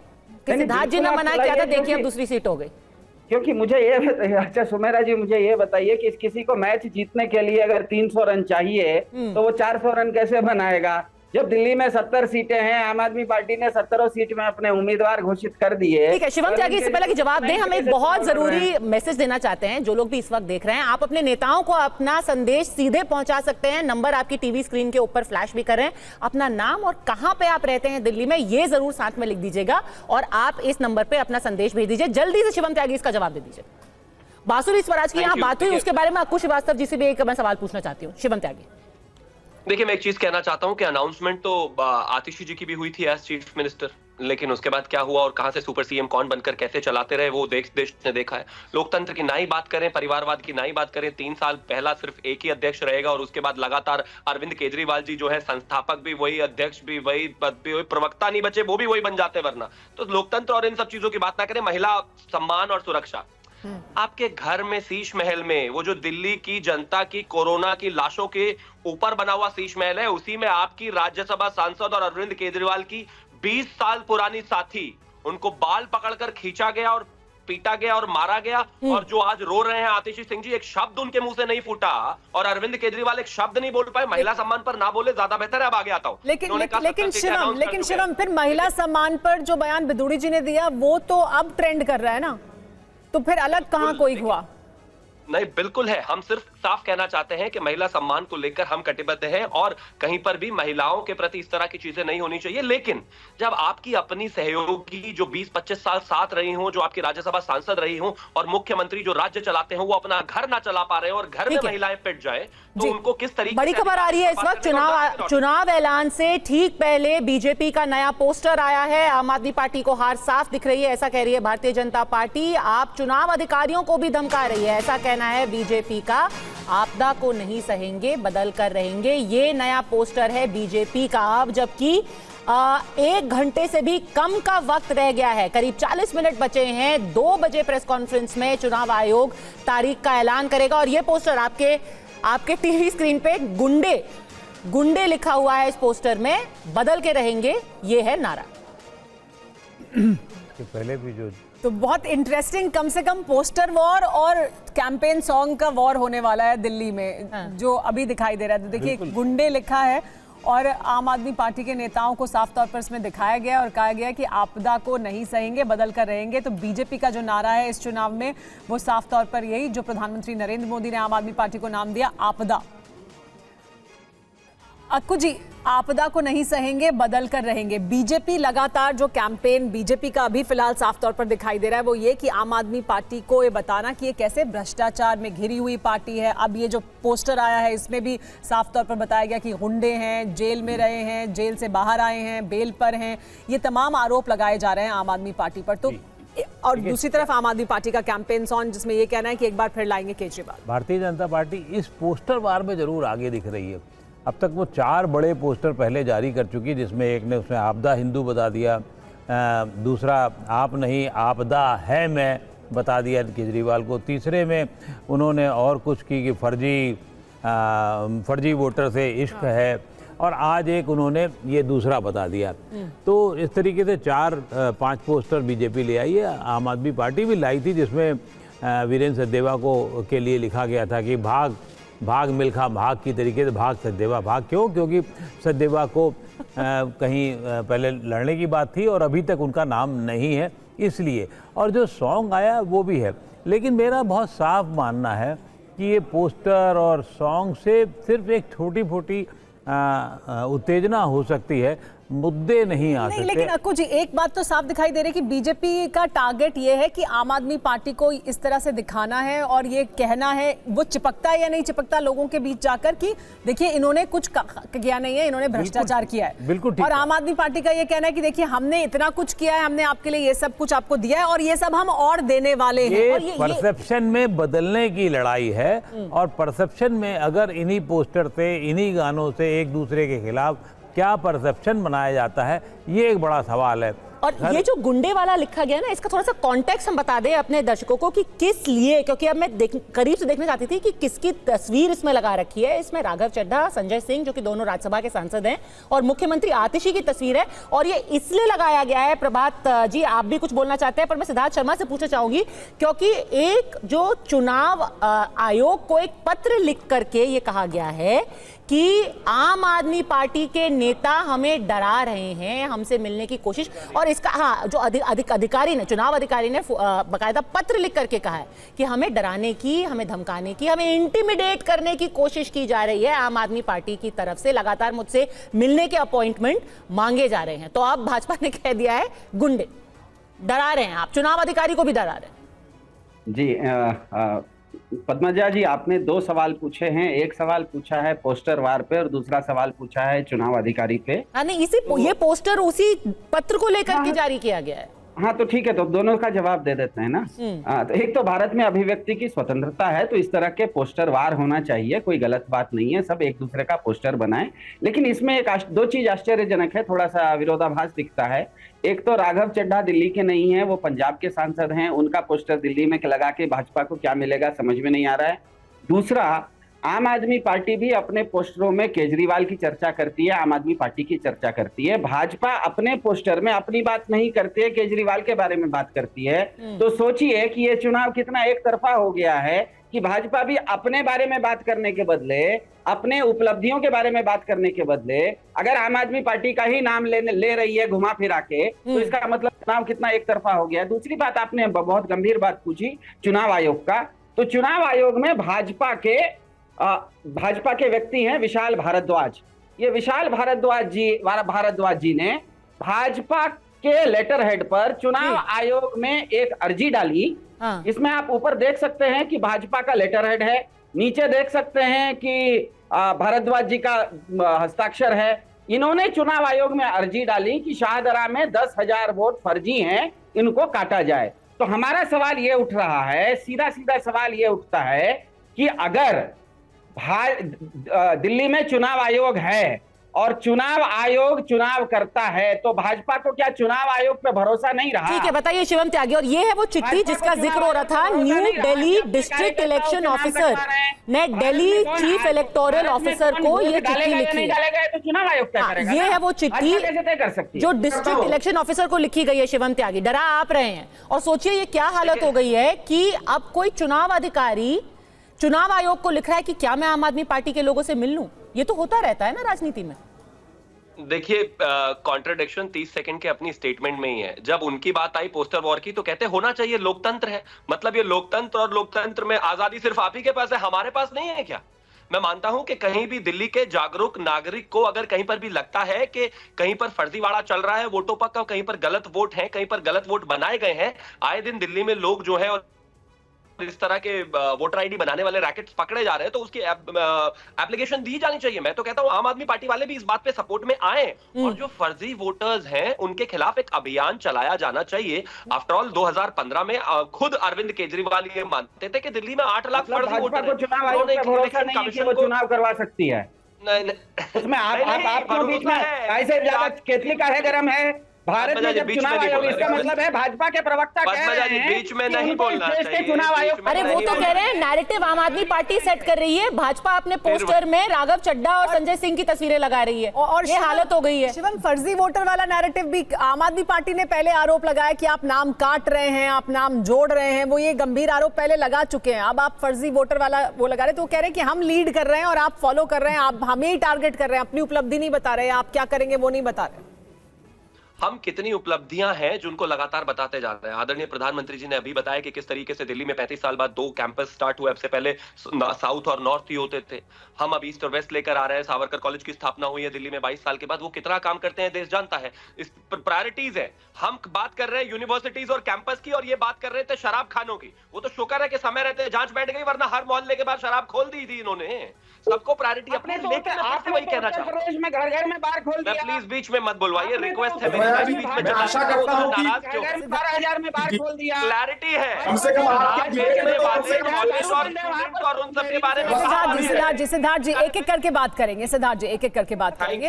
कि सिद्धार्थ जी ने मना किया था, देखिए अब दूसरी सीट हो गई। क्योंकि मुझे ये, अच्छा सुमेरा जी, मुझे ये बताइए कि किसी को मैच जीतने के लिए अगर 300 रन चाहिए तो वो 400 रन कैसे बनाएगा? जब दिल्ली में 70 सीटें हैं, आम आदमी पार्टी ने 17 सीट में अपने उम्मीदवार घोषित कर दिए। ठीक है शिवम त्यागी, इससे पहले कि जवाब दें, हम एक बहुत जरूरी मैसेज देना चाहते हैं। जो लोग भी इस वक्त देख रहे हैं, आप अपने नेताओं को अपना संदेश सीधे पहुंचा सकते हैं। नंबर आपकी टीवी स्क्रीन के ऊपर फ्लैश भी कर रहे हैं। अपना नाम और कहां पे आप रहते हैं दिल्ली में, ये जरूर साथ में लिख दीजिएगा और आप इस नंबर पे अपना संदेश भेज दीजिए। जल्दी से शिवम त्यागी इसका जवाब दे दीजिए। बांसुरी स्वराज की यहाँ बात हुई, उसके बारे में अक्कू श्रीवास्तव जी से भी एक मैं सवाल पूछना चाहती हूँ। शिवम त्यागी, देखिए, मैं एक चीज कहना चाहता हूं कि अनाउंसमेंट तो आतिशी जी की भी हुई थी एज चीफ मिनिस्टर, लेकिन उसके बाद क्या हुआ और कहां से सुपर सीएम कौन बनकर कैसे चलाते रहे वो देश ने देखा है। लोकतंत्र की ना ही बात करें, परिवारवाद की ना ही बात करें, 3 साल पहला सिर्फ एक ही अध्यक्ष रहेगा और उसके बाद लगातार अरविंद केजरीवाल जी जो है संस्थापक भी वही, अध्यक्ष भी वही, पद भी वही, प्रवक्ता नहीं बचे वो भी वही बन जाते वरना। तो लोकतंत्र और इन सब चीजों की बात ना करें। महिला सम्मान और सुरक्षा, आपके घर में शीश महल में वो जो दिल्ली की जनता की कोरोना की लाशों के ऊपर बना हुआ शीश महल है, उसी में आपकी राज्यसभा सांसद और अरविंद केजरीवाल की 20 साल पुरानी साथी, उनको बाल पकड़कर खींचा गया और पीटा गया और मारा गया। और जो आज रो रहे हैं आतिशी सिंह जी, एक शब्द उनके मुंह से नहीं फूटा और अरविंद केजरीवाल एक शब्द नहीं बोल पाए। महिला सम्मान पर ना बोले, ज्यादा बेहतर है। अब आगे आता हूं। लेकिन शिवम, फिर महिला सम्मान पर जो बयान बिदुड़ी जी ने दिया वो तो अब ट्रेंड कर रहा है ना, तो फिर अलग कहां कोई हुआ? नहीं, बिल्कुल है। हम सिर्फ साफ कहना चाहते हैं कि महिला सम्मान को लेकर हम कटिबद्ध हैं और कहीं पर भी महिलाओं के प्रति इस तरह की चीजें नहीं होनी चाहिए। लेकिन जब आपकी अपनी सहयोगी जो 20-25 साल साथ रही हो, जो आपकी राज्यसभा सांसद रही हो, और मुख्यमंत्री जो राज्य चलाते हैं वो अपना घर ना चला पा रहे हो और घर में महिलाएं पिट जाए, तो उनको किस तरीके बड़ी खबर आ रही है इस वक्त चुनाव ऐलान से ठीक पहले बीजेपी का नया पोस्टर आया है। आम आदमी पार्टी को हार साफ दिख रही है, ऐसा कह रही है भारतीय जनता पार्टी। आप चुनाव अधिकारियों को भी धमका रही है, ऐसा कहना है बीजेपी का। आपदा को नहीं सहेंगे, बदल कर रहेंगे, ये नया पोस्टर है बीजेपी का। अब जबकि 1 घंटे से भी कम का वक्त रह गया है, करीब 40 मिनट बचे हैं। 2 बजे प्रेस कॉन्फ्रेंस में चुनाव आयोग तारीख का ऐलान करेगा और ये पोस्टर आपके टीवी स्क्रीन पे गुंडे लिखा हुआ है। इस पोस्टर में बदल के रहेंगे, ये है नारा। पहले भी जो तो बहुत इंटरेस्टिंग, कम से कम पोस्टर वॉर और कैंपेन सॉन्ग का वॉर होने वाला है दिल्ली में, जो अभी दिखाई दे रहा है। तो देखिए, गुंडे लिखा है और आम आदमी पार्टी के नेताओं को साफ तौर पर इसमें दिखाया गया और कहा गया कि आपदा को नहीं सहेंगे, बदल कर रहेंगे। तो बीजेपी का जो नारा है इस चुनाव में वो साफ तौर पर यही, जो प्रधानमंत्री नरेंद्र मोदी ने आम आदमी पार्टी को नाम दिया, आपदा। अक्कू जी, आपदा को नहीं सहेंगे, बदल कर रहेंगे। बीजेपी लगातार जो कैंपेन बीजेपी का अभी फिलहाल साफ तौर पर दिखाई दे रहा है वो ये कि आम आदमी पार्टी को ये बताना कि ये कैसे भ्रष्टाचार में घिरी हुई पार्टी है। अब ये जो पोस्टर आया है इसमें भी साफ तौर पर बताया गया कि गुंडे हैं, जेल में रहे हैं, जेल से बाहर आए हैं, बेल पर हैं, ये तमाम आरोप लगाए जा रहे हैं आम आदमी पार्टी पर। तो और दूसरी तरफ आम आदमी पार्टी का कैंपेन सॉन्ग जिसमें ये कहना है कि एक बार फिर लाएंगे केजरीवाल। भारतीय जनता पार्टी इस पोस्टर वार में जरूर आगे दिख रही है। अब तक वो 4 बड़े पोस्टर पहले जारी कर चुकी, जिसमें एक ने उसमें आपदा हिंदू बता दिया, दूसरा आप नहीं आपदा है मैं बता दिया केजरीवाल को, तीसरे में उन्होंने और कुछ की कि फर्जी वोटर से इश्क है, और आज एक उन्होंने ये दूसरा बता दिया। तो इस तरीके से 4-5 पोस्टर बीजेपी ले आई है। आम आदमी पार्टी भी लाई थी, जिसमें वीरेंद्र सचदेवा के लिए लिखा गया था कि भाग मिल्खा भाग की तरीके से भाग सचदेवा भाग। क्यों? क्योंकि सचदेवा को कहीं पहले लड़ने की बात थी और अभी तक उनका नाम नहीं है, इसलिए। और जो सॉन्ग आया वो भी है, लेकिन मेरा बहुत साफ मानना है कि ये पोस्टर और सॉन्ग से सिर्फ एक छोटी-छोटी उत्तेजना हो सकती है, मुद्दे नहीं आ सकते। लेकिन अक्कू जी, एक बात तो साफ दिखाई दे रही है कि बीजेपी का टारगेट ये है कि आम आदमी पार्टी को इस तरह से दिखाना है और ये कहना है, वो चिपकता है या नहीं चिपकता लोगों के बीच जाकर कि देखिए इन्होंने कुछ किया नहीं है, इन्होंने भ्रष्टाचार किया है। बिल्कुल ठीक। और आम आदमी पार्टी का ये कहना है कि देखिए हमने इतना कुछ किया है, हमने आपके लिए ये सब कुछ आपको दिया है और ये सब हम और देने वाले हैं। और ये परसेप्शन में बदलने की लड़ाई है, और परसेप्शन में अगर इन्हीं पोस्टर से, इन्हीं गानों से एक दूसरे के खिलाफ क्या परसेप्शन बनाया जाता है, ये एक बड़ा सवाल है। और ये जो गुंडे वाला लिखा गया ना, इसका थोड़ा सा कॉन्टेक्स्ट हम बता दें अपने दर्शकों को कि किस लिए, क्योंकि अब मैं करीब से देखने चाहती थी कि किसकी तस्वीर इसमें लगा रखी है। इसमें राघव चड्ढा, संजय सिंह जो कि दोनों राज्यसभा के सांसद हैं, और मुख्यमंत्री आतिशी की तस्वीर है। और ये इसलिए लगाया गया है, प्रभात जी आप भी कुछ बोलना चाहते हैं, पर मैं सिद्धार्थ शर्मा से पूछना चाहूंगी, क्योंकि एक जो चुनाव आयोग को एक पत्र लिख करके ये कहा गया है कि आम आदमी पार्टी के नेता हमें डरा रहे हैं, हमसे मिलने की कोशिश, और इसका जो अधिकारी ने, चुनाव अधिकारी ने बाकायदा पत्र लिख करके कहा है कि हमें डराने की, हमें धमकाने की, हमें इंटिमिडेट करने की कोशिश की जा रही है आम आदमी पार्टी की तरफ से। लगातार मुझसे मिलने के अपॉइंटमेंट मांगे जा रहे हैं। तो अब भाजपा ने कह दिया है गुंडे डरा रहे हैं, आप चुनाव अधिकारी को भी डरा रहे हैं। जी पद्मजा जी, आपने 2 सवाल पूछे हैं। एक सवाल पूछा है पोस्टर वार पे और दूसरा सवाल पूछा है चुनाव अधिकारी पे। नहीं, ये पोस्टर उसी पत्र को लेकर के जारी किया गया है। हाँ तो ठीक है, तो दोनों का जवाब दे देते हैं ना। तो एक तो भारत में अभिव्यक्ति की स्वतंत्रता है, तो इस तरह के पोस्टर वार होना चाहिए, कोई गलत बात नहीं है, सब एक दूसरे का पोस्टर बनाएं। लेकिन इसमें 2 चीज आश्चर्यजनक है, थोड़ा सा विरोधाभास दिखता है। एक तो राघव चड्ढा दिल्ली के नहीं है, वो पंजाब के सांसद हैं, उनका पोस्टर दिल्ली में लगा के भाजपा को क्या मिलेगा समझ में नहीं आ रहा है। दूसरा, आम आदमी पार्टी भी अपने पोस्टरों में केजरीवाल की चर्चा करती है, आम आदमी पार्टी की चर्चा करती है। भाजपा अपने पोस्टर में अपनी बात नहीं करती है, केजरीवाल के बारे में बात करती है। तो सोचिए कि ये चुनाव कितना एक तरफा हो गया है कि भाजपा भी अपने बारे में बात करने के बदले, अपने उपलब्धियों के बारे में बात करने के बदले, अगर आम आदमी पार्टी का ही नाम ले रही है घुमा फिरा के, तो इसका मतलब चुनाव कितना एक तरफा हो गया है। दूसरी बात, आपने बहुत गंभीर बात पूछी चुनाव आयोग का, तो चुनाव आयोग में भाजपा के व्यक्ति हैं विशाल भारद्वाज। ये विशाल भारद्वाज जी ने भाजपा के लेटर हेड पर चुनाव आयोग में एक अर्जी डाली। इसमें आप ऊपर देख सकते हैं कि भाजपा का लेटर हेड है, नीचे देख सकते हैं कि भारद्वाज जी का हस्ताक्षर है। इन्होंने चुनाव आयोग में अर्जी डाली कि शाहदरा में 10,000 वोट फर्जी हैं, इनको काटा जाए। तो हमारा सवाल ये उठ रहा है, सीधा सीधा सवाल ये उठता है कि अगर दिल्ली में चुनाव आयोग है और चुनाव आयोग चुनाव करता है, तो भाजपा को क्या चुनाव आयोग पे भरोसा नहीं रहा? ठीक है, बताइए शिवम त्यागी। और ये है वो चिट्ठी जिसका जिक्र हो रहा था, new Delhi district election officer ने दिल्ली चीफ इलेक्टोरल ऑफिसर को ये चिट्ठी लिखी है। तो चुनाव आयोग क्या करेगा? ये है वो चिट्ठी कैसे तय कर सकती है जो डिस्ट्रिक्ट इलेक्शन ऑफिसर को लिखी गई है। शिवम त्यागी, डरा आप रहे हैं, और सोचिए ये क्या हालत हो गई है कि अब कोई चुनाव अधिकारी चुनाव आयोग को लिख रहा है कि क्या मैं आम आदमी पार्टी के लोगों से मिल लूं। ये तो होता रहता है ना राजनीति में। देखिए, कॉन्ट्रडिक्शन 30 सेकंड के अपनी स्टेटमेंट में ही है। जब उनकी बात आई पोस्टर वॉर की तो कहते होना चाहिए, लोकतंत्र है। मतलब ये लोकतंत्र, और लोकतंत्र में आजादी सिर्फ आप ही के पास है, हमारे पास नहीं है क्या? मैं मानता हूं कि कहीं भी दिल्ली के जागरूक नागरिक को अगर कहीं पर भी लगता है कि कहीं पर फर्जीवाड़ा चल रहा है वोटों पर, कहीं पर गलत वोट है, कहीं पर गलत वोट बनाए गए हैं, आए दिन दिल्ली में लोग जो है और इस तरह के वोटर आईडी बनाने वाले रैकेट्स पकड़े जा रहे हैं, तो उसकी एप्लीकेशन दी जानी चाहिए। मैं तो कहता हूं आम आदमी पार्टी वाले भी इस बात पे सपोर्ट में आए और जो फर्जी वोटर्स हैं उनके खिलाफ एक अभियान चलाया जाना चाहिए। आफ्टर ऑल 2015 में खुद अरविंद केजरीवाल ये मानते थे कि दिल्ली में 8 लाख फर्जी वोटर हैं। चुनाव आयोग पे भरोसा नहीं है कि वो चुनाव करवा सकती है। उसमें आप बीच में ऐसे ज्यादा केतली का है, गरम है भारत में जब चुनाव आयोग, इसका मतलब है भाजपा के प्रवक्ता कह रहे हैं बीच में नहीं बोलना चाहिए। चुनाव आयोग, अरे वो तो कह रहे हैं नैरेटिव आम आदमी पार्टी सेट कर रही है, भाजपा अपने पोस्टर में राघव चड्ढा और संजय सिंह की तस्वीरें लगा रही है और ये हालत हो गई है। शिवम, फर्जी वोटर वाला नैरेटिव भी आम आदमी पार्टी ने पहले आरोप लगाया कि आप नाम काट रहे हैं, आप नाम जोड़ रहे हैं, वो ये गंभीर आरोप पहले लगा चुके हैं। अब आप फर्जी वोटर वाला वो लगा रहे, तो वो कह रहे हैं कि हम लीड कर रहे हैं और आप फॉलो कर रहे हैं, आप हमें ही टारगेट कर रहे हैं, अपनी उपलब्धि नहीं बता रहे, आप क्या करेंगे वो नहीं बता रहे। हम कितनी उपलब्धियां हैं जिनको लगातार बताते जा रहे हैं। आदरणीय प्रधानमंत्री जी ने अभी बताया कि किस तरीके से दिल्ली में 35 साल बाद 2 कैंपस स्टार्ट हुए। अब से पहले साउथ और नॉर्थ ही होते थे। हम अब ईस्ट और वेस्ट लेकर आ रहे हैं। सावरकर कॉलेज की स्थापना हुई है दिल्ली में 22 साल के बाद। वो कितना काम करते हैं देश जानता है। इस प्रायोरिटीज है। हम बात कर रहे हैं यूनिवर्सिटीज और कैंपस की, और ये बात कर रहे थे शराब खानों की। वो तो शुक्र है कि समय रहते जांच बैठ गई, वरना हर मोहल्ले के बाद शराब खोल दी थी इन्होंने। सबको प्रायोरिटी अपने, लेकिन आपसे वही कहना चाहता हूं, में घर घर में बार खोल दिया। प्लीज बीच में मत बुलवाइए, रिक्वेस्ट है मेरी। बीच में आशा करता हूं कि 12,000 में बार खोल दिया। क्लैरिटी है, कम से कम और उन सब के बारे में। सिद्धार्थ जी एक एक करके बात करेंगे। सिद्धार्थ जी एक एक करके बात करेंगे।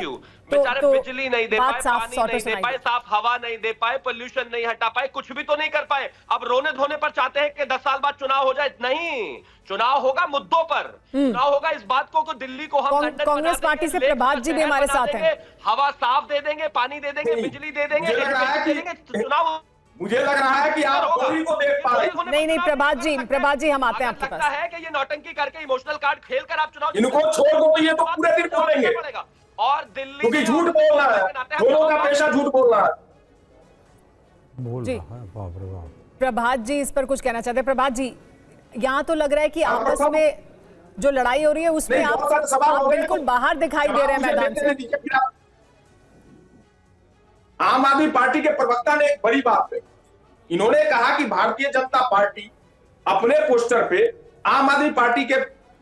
बेचारे बिजली नहीं दे पाए, पानी नहीं दे पाए, साफ हवा नहीं दे पाए, पोल्यूशन नहीं हटा पाए, कुछ भी तो नहीं कर पाए। अब रोने धोने पर चाहते हैं कि 10 साल बाद चुनाव हो जाए। नहीं, चुनाव होगा मुद्दों पर। चुनाव होगा इस बात को दिल्ली को हम कांग्रेस पार्टी से प्रभात जी भी हमारे साथ हैं। हवा साफ दे देंगे, पानी दे देंगे, बिजली दे देंगे, चुनाव। मुझे लग रहा है कि आप कोई को देख पा रहे हैं। नहीं प्रभात जी हम आते हैं आपके पास। है कि ये नौटंकी करके इमोशनल कार्ड खेलकर आप चुनाव इनको छोड़ दो, ये तो पूरे दिन बोलेंगे और दिल्ली, क्योंकि झूठ बोलना है, दोनों का पेशा झूठ बोलना है। प्रभात जी इस पर कुछ कहना चाहते हैं। प्रभात जी, यहाँ तो लग रहा है कि आपस में जो लड़ाई हो रही है उसमें आप बिल्कुल बाहर दिखाई दे रहे हैं मैदान से। आम आदमी पार्टी के प्रवक्ता ने एक बड़ी बात कही। इन्होंने कहा कि भारतीय जनता पार्टी अपने पोस्टर पे आम आदमी पार्टी के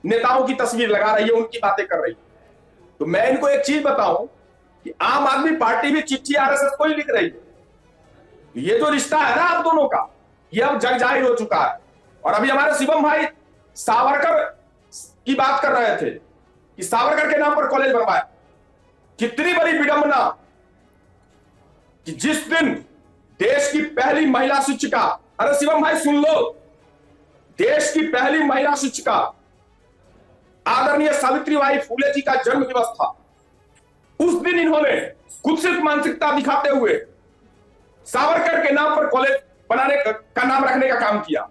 नेताओं की तस्वीर लगा रही है, उनकी बातें कर रही है। तो मैं इनको एक चीज बताऊं कि आम आदमी पार्टी भी चिट्ठी आरएसएस को ही लिख रही है। ये जो रिश्ता है ना आप दोनों का, ये अब जग जाहिर हो चुका है। और अभी हमारे शिवम भाई सावरकर की बात कर रहे थे कि सावरकर के नाम पर कॉलेज बनवाया। कितनी बड़ी विडंबना कि जिस दिन देश की पहली महिला शिक्षिका, अरे शिवम भाई सुन लो, देश की पहली महिला शिक्षिका आदरणीय सावित्रीबाई फुले जी का जन्म दिवस था। उस दिन इन्होंने कुत्सित मानसिकता दिखाते हुए सावरकर के नाम पर कॉलेज बनाने का नाम रखने का काम किया।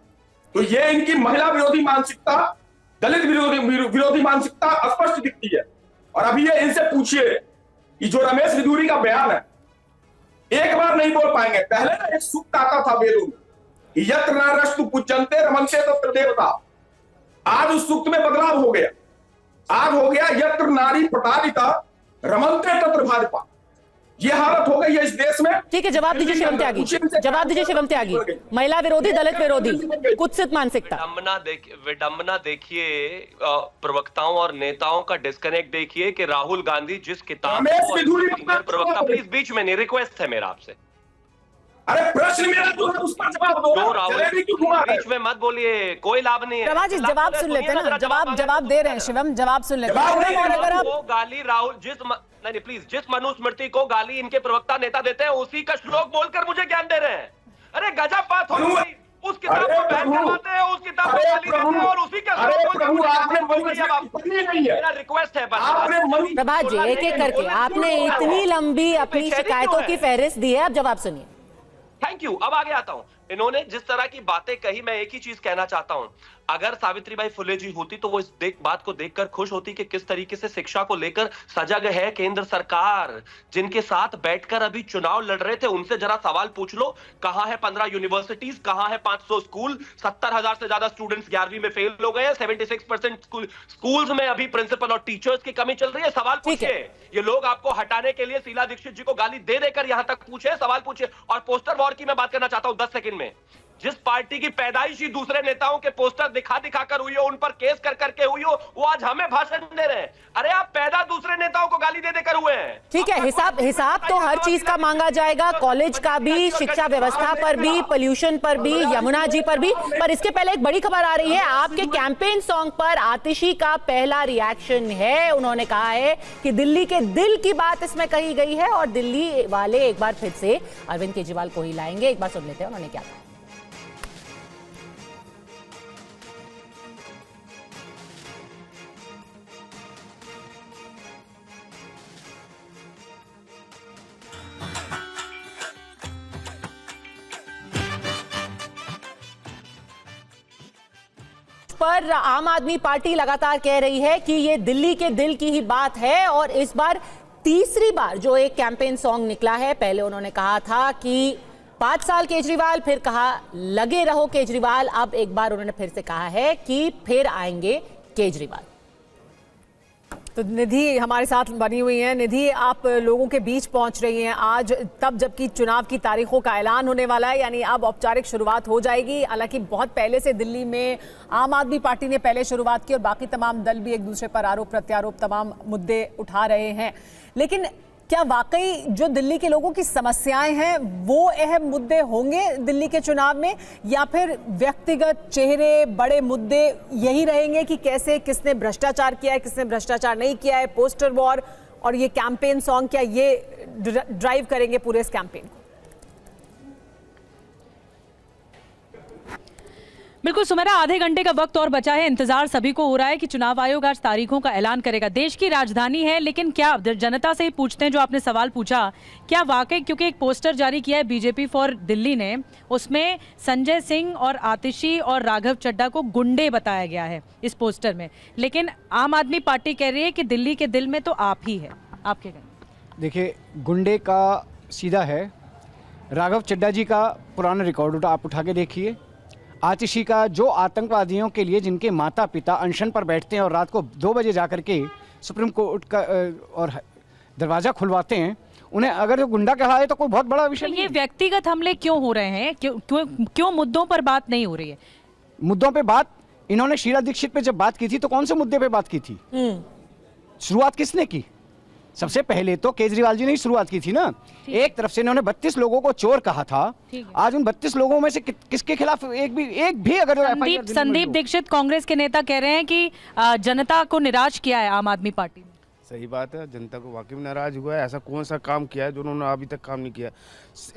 तो ये इनकी महिला विरोधी मानसिकता, दलित विरोधी मानसिकता स्पष्ट दिखती है। और अभी ये इनसे पूछिए कि जो रमेश विदुरी का बयान है, एक बार नहीं बोल पाएंगे। पहले ना एक सूक्त आता था वेदों में, यत्र नारस्तु पूज्यन्ते रमन्ते तत्र देवता। आज उस सूक्त में बदलाव हो गया। आज हो गया यत्र नारी पटारिता रमन्ते तत्र भाजपा। ये हालत हो गई है इस देश में। ठीक है, जवाब दीजिए शिवम त्यागी, जवाब दीजिए शिवम त्यागी। महिला विरोधी, दलित विरोधी, कुत्सित मानसिकता। विडंबना देखिए, प्रवक्ताओं और नेताओं का डिस्कनेक्ट देखिए कि राहुल गांधी जिस किताब को प्रवक्ता, प्लीज बीच में नहीं, रिक्वेस्ट है मेरा आपसे। अरे प्रश्न मेरा जो है उस पर जवाब दो। बीच में मत बोलिए, कोई लाभ नहीं है। रमा जी जवाब सुन लेते हैं ना, जवाब दे रहे हैं शिवम, जवाब सुन लेते हैं। और अगर आप गाली राहुल नहीं प्लीज, जिस मनुस्मृति को गाली इनके प्रवक्ता नेता देते हैं उसी का श्लोक बोलकर मुझे ज्ञान दे रहे हैं। अरे गजब बात हो गई, उस किताब को बैन करवाते हैं, उस किताब को गाली देते हैं और उसी का श्लोक बोलकर मेरा रिक्वेस्ट है। प्रभात जी एक एक करके आपने इतनी लंबी अपनी शिकायतों की फहरिस्त दी है, अब जवाब सुनिए। Thank you. अब आगे आता हूं। इन्होंने जिस तरह की बातें कही, मैं एक ही चीज कहना चाहता हूं, अगर सावित्रीबाई फुले जी होती तो वो इस बात को देखकर खुश होती कि किस तरीके से शिक्षा को लेकर सजग है केंद्र सरकार। जिनके साथ बैठकर अभी चुनाव लड़ रहे थे उनसे जरा सवाल पूछ लो, कहां है 15 यूनिवर्सिटीज, कहां है 500 स्कूल, 70,000 से ज्यादा स्टूडेंट्स 11वीं में फेल हो गए हैं, 76% स्कूल्स में अभी प्रिंसिपल और टीचर्स की कमी चल रही है। सवाल पूछिए। ये लोग आपको हटाने के लिए शीला दीक्षित जी को गाली दे देकर यहां तक पूछे, सवाल पूछे। और पोस्टर वॉर की मैं बात करना चाहता हूं 10 सेकंड में। जिस पार्टी की पैदाइश ही दूसरे नेताओं के पोस्टर दिखा कर हुई हो, उन पर केस कर करके हुई हो, वो आज हमें भाषण दे रहे हैं। अरे आप पैदा दूसरे नेताओं को गाली दे देकर हुए हैं। ठीक है, हिसाब तो हर चीज का मांगा जाएगा, कॉलेज का भी, शिक्षा व्यवस्था पर भी, पोल्यूशन पर भी, यमुना जी पर भी। पर इसके पहले एक बड़ी खबर आ रही है, आपके कैंपेन सॉन्ग पर आतिशी का पहला रिएक्शन है। उन्होंने कहा है कि दिल्ली के दिल की बात इसमें कही गई है और दिल्ली वाले एक बार फिर से अरविंद केजरीवाल को ही लाएंगे। एक बार सुन लेते हैं उन्होंने क्या कहा। पर आम आदमी पार्टी लगातार कह रही है कि ये दिल्ली के दिल की ही बात है और इस बार तीसरी बार जो एक कैंपेन सॉन्ग निकला है। पहले उन्होंने कहा था कि 5 साल केजरीवाल, फिर कहा लगे रहो केजरीवाल, अब एक बार उन्होंने फिर से कहा है कि फिर आएंगे केजरीवाल। तो निधि हमारे साथ बनी हुई हैं। निधि, आप लोगों के बीच पहुंच रही हैं आज, तब जबकि चुनाव की तारीखों का ऐलान होने वाला है, यानी अब औपचारिक शुरुआत हो जाएगी। हालांकि बहुत पहले से दिल्ली में आम आदमी पार्टी ने पहले शुरुआत की और बाकी तमाम दल भी एक दूसरे पर आरोप प्रत्यारोप तमाम मुद्दे उठा रहे हैं, लेकिन क्या वाकई जो दिल्ली के लोगों की समस्याएं हैं वो अहम मुद्दे होंगे दिल्ली के चुनाव में, या फिर व्यक्तिगत चेहरे, बड़े मुद्दे यही रहेंगे कि कैसे किसने भ्रष्टाचार किया है, किसने भ्रष्टाचार नहीं किया है, पोस्टर वॉर और ये कैंपेन सॉन्ग, क्या ये ड्राइव करेंगे पूरे इस कैंपेन को? बिल्कुल सुमेरा, आधे घंटे का वक्त और बचा है। इंतजार सभी को हो रहा है कि चुनाव आयोग आज तारीखों का ऐलान करेगा। देश की राजधानी है, लेकिन क्या जनता से ही पूछते हैं, जो आपने सवाल पूछा, क्या वाकई, क्योंकि एक पोस्टर जारी किया है बीजेपी फॉर दिल्ली ने, उसमें संजय सिंह और आतिशी और राघव चड्ढा को गुंडे बताया गया है इस पोस्टर में, लेकिन आम आदमी पार्टी कह रही है कि दिल्ली के दिल में तो आप ही है। आप क्या कहें? देखिए, गुंडे का सीधा है, राघव चड्ढा जी का पुराना रिकॉर्ड आप उठा के देखिए, आतिशी का जो आतंकवादियों के लिए जिनके माता पिता अनशन पर बैठते हैं और रात को 2 बजे जाकर के सुप्रीम कोर्ट का और दरवाज़ा खुलवाते हैं, उन्हें अगर गुंडा कहा है तो कोई बहुत बड़ा विषय नहीं है। ये व्यक्तिगत हमले क्यों हो रहे हैं? क्यों मुद्दों पर बात नहीं हो रही है? मुद्दों पे बात, इन्होंने शीला दीक्षित पे जब बात की थी तो कौन से मुद्दे पे बात की थी? शुरुआत किसने की? सबसे पहले तो केजरीवाल जी ने ही शुरुआत की थी ना। एक तरफ से इन्होंने 32 लोगों को चोर कहा था, आज उन 32 लोगों में से किसके खिलाफ एक भी अगर संदीप दीक्षित कांग्रेस के नेता कह रहे हैं कि जनता को निराश किया है आम आदमी पार्टी ने। सही बात है, जनता को वाकई में नाराज हुआ है। ऐसा कौन सा काम किया है जो उन्होंने अभी तक काम नहीं किया?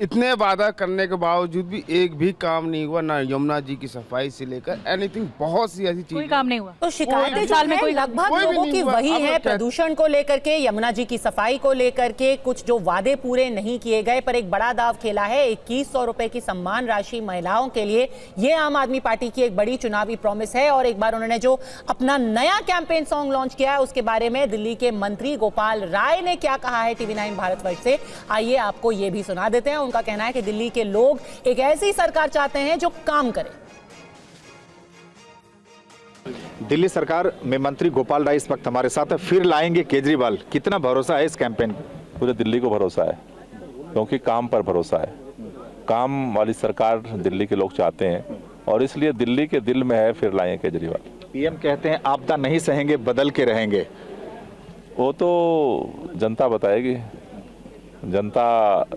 इतने वादा करने के बावजूद भी एक भी काम नहीं हुआ, ना यमुना जी की सफाई से लेकर एनीथिंग, बहुत सी ऐसी चीजें, कोई काम नहीं हुआ। तो शिकायतें साल में कोई लगभग लोगों की वही है, प्रदूषण को लेकर के, यमुना जी की सफाई को लेकर के, कुछ जो वादे पूरे नहीं किए गए। पर एक बड़ा दाव खेला है, 2100 रुपए की सम्मान राशि महिलाओं के लिए। ये आम आदमी पार्टी की एक बड़ी चुनावी प्रॉमिस है। और एक बार उन्होंने जो अपना नया कैंपेन सॉन्ग लॉन्च किया है, उसके बारे में दिल्ली के मंत्री गोपाल राय ने क्या कहा है TV9 भारतवर्ष से, आइए आपको ये भी सुना देते हैं। उनका कहना है कि दिल्ली के लोग एक ऐसी सरकार चाहते हैं जो काम करे। दिल्ली सरकार में मंत्री गोपाल राय इस वक्त हमारे साथ है, फिर लाएंगे केजरीवाल, कितना भरोसा है इस कैंपेन पर? पूरे दिल्ली को भरोसा है, क्योंकि काम पर भरोसा है। काम वाली सरकार दिल्ली के लोग चाहते हैं और इसलिए दिल्ली के दिल में है, फिर लाएंगे केजरीवाल। पीएम कहते हैं आपदा नहीं सहेंगे, बदल के रहेंगे। वो तो जनता बताएगी। जनता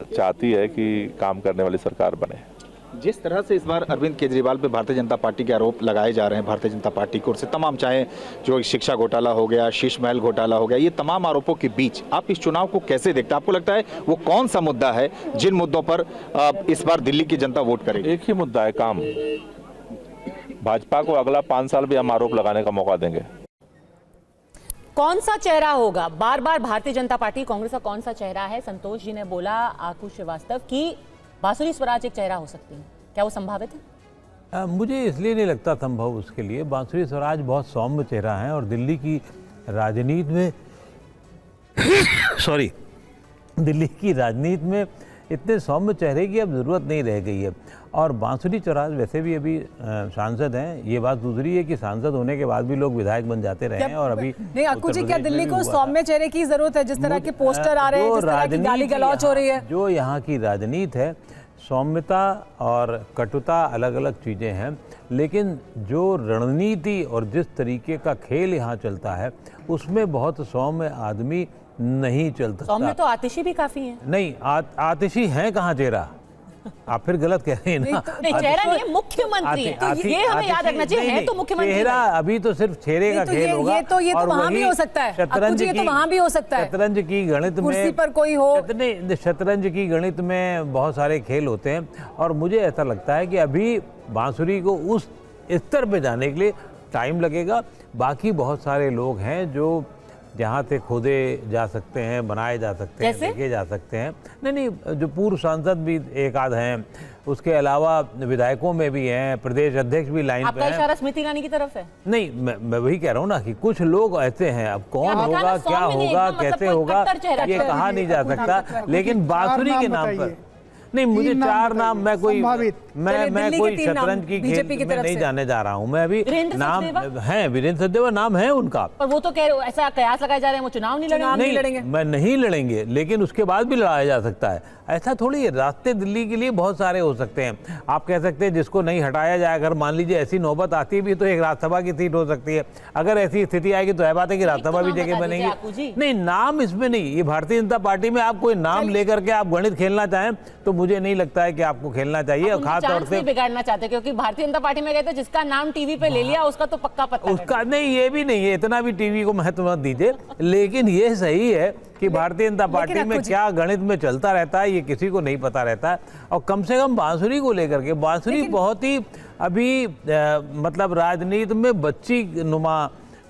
चाहती है कि काम करने वाली सरकार बने। जिस तरह से इस बार अरविंद केजरीवाल पे भारतीय जनता पार्टी के आरोप लगाए जा रहे हैं, भारतीय जनता पार्टी की ओर से तमाम, चाहे जो शिक्षा घोटाला हो गया, शीश महल घोटाला हो गया, ये तमाम आरोपों के बीच आप इस चुनाव को कैसे देखते हैं? आपको लगता है वो कौन सा मुद्दा है जिन मुद्दों पर इस बार दिल्ली की जनता वोट करेगी? एक ही मुद्दा है, काम। भाजपा को अगला 5 साल भी हम आरोप लगाने का मौका देंगे। कौन सा चेहरा होगा? बार बार भारतीय जनता पार्टी, कांग्रेस का कौन सा चेहरा है? संतोष जी ने बोला, आकुश श्रीवास्तव, की बांसुरी स्वराज एक चेहरा हो सकती है, क्या वो संभावित है? मुझे इसलिए नहीं लगता संभव उसके लिए। बांसुरी स्वराज बहुत सौम्य चेहरा है और दिल्ली की राजनीति में सॉरी, दिल्ली की राजनीति में इतने सौम्य चेहरे की अब ज़रूरत नहीं रह गई है। और बांसुरी स्वराज वैसे भी अभी सांसद हैं। ये बात दूसरी है कि सांसद होने के बाद भी लोग विधायक बन जाते रहे हैं और अभी नहीं। अक्कू जी, क्या दिल्ली को सौम्य चेहरे की जरूरत है? जिस तरह के पोस्टर आ रहे हैं, जिस तरह की गाली गलौच हो रही है, जो यहाँ की राजनीति है, सौम्यता और कटुता अलग अलग चीज़ें हैं, लेकिन जो रणनीति और जिस तरीके का खेल यहाँ चलता है उसमें बहुत सौम्य आदमी नहीं चल सकता। सौम्य तो आतिशी भी काफी है। नहीं, आतिशी है कहाँ चेहरा? आप फिर गलत कह रहे हैं ना। नहीं, चेहरा नहीं, मुख्यमंत्री। तो ये हमें याद रखना चाहिए, है तो मुख्यमंत्री। चेहरा अभी तो सिर्फ चेहरे का खेल होगा। ये तो वहाँ भी हो सकता है। शतरंज ये तो वहाँ भी हो सकता है। शतरंज की गणित में कुर्सी पर कोई हो, शतरंज की गणित में बहुत सारे खेल होते हैं और मुझे ऐसा लगता है कि अभी बांसुरी को उस स्तर पे जाने के लिए टाइम लगेगा। बाकी बहुत सारे लोग हैं जो जहाँ से खोदे जा सकते हैं, बनाए जा सकते हैं, देखे जा सकते हैं। नहीं, जो पूर्व सांसद भी एक आध हैं, उसके अलावा विधायकों में भी हैं, प्रदेश अध्यक्ष भी लाइन पे हैं। आपका इशारा स्मृति ईरानी की तरफ है? नहीं, मैं वही कह रहा हूँ ना कि कुछ लोग ऐसे हैं। अब कौन होगा, क्या होगा, कैसे होगा, ये कहा नहीं जा सकता। लेकिन बांसुरी के नाम पर नहीं, मुझे 4 नाम, मैं कोई शतरंज की खेल में नहीं जाने जा रहा हूँ। मैं अभी नाम है, वीरेंद्र सचदेवा नाम है उनका, पर वो तो कह रहे ऐसा कयास लगाए जा रहे हैं वो चुनाव नहीं लड़ेंगे। मैं नहीं लड़ेंगे, लेकिन उसके बाद भी लड़ाया जा सकता है। ऐसा थोड़ी है। रास्ते दिल्ली के लिए बहुत सारे हो सकते हैं। आप कह सकते हैं जिसको नहीं हटाया जाए, अगर मान लीजिए ऐसी नौबत आती भी तो एक राज्यसभा की सीट हो सकती है। अगर ऐसी स्थिति आएगी तो है बात है कि राज्यसभा भी जगह बनेगी। नहीं, नाम इसमें नहीं। ये भारतीय जनता पार्टी में आप कोई नाम लेकर के आप गणित खेलना चाहें तो मुझे नहीं लगता है कि आपको खेलना चाहिए। और खास तौर से बिगाड़ना चाहते, क्योंकि भारतीय जनता पार्टी में कहते जिसका नाम टीवी पे ले लिया उसका तो पक्का पता उसका नहीं, ये भी नहीं है, इतना भी टीवी को महत्व मत दीजिए। लेकिन ये सही है कि भारतीय जनता पार्टी में क्या गणित में चलता रहता है ये किसी को नहीं पता रहता है। और कम से कम बांसुरी को लेकर के, बांसुरी बहुत ही अभी मतलब राजनीति में बच्ची नुमा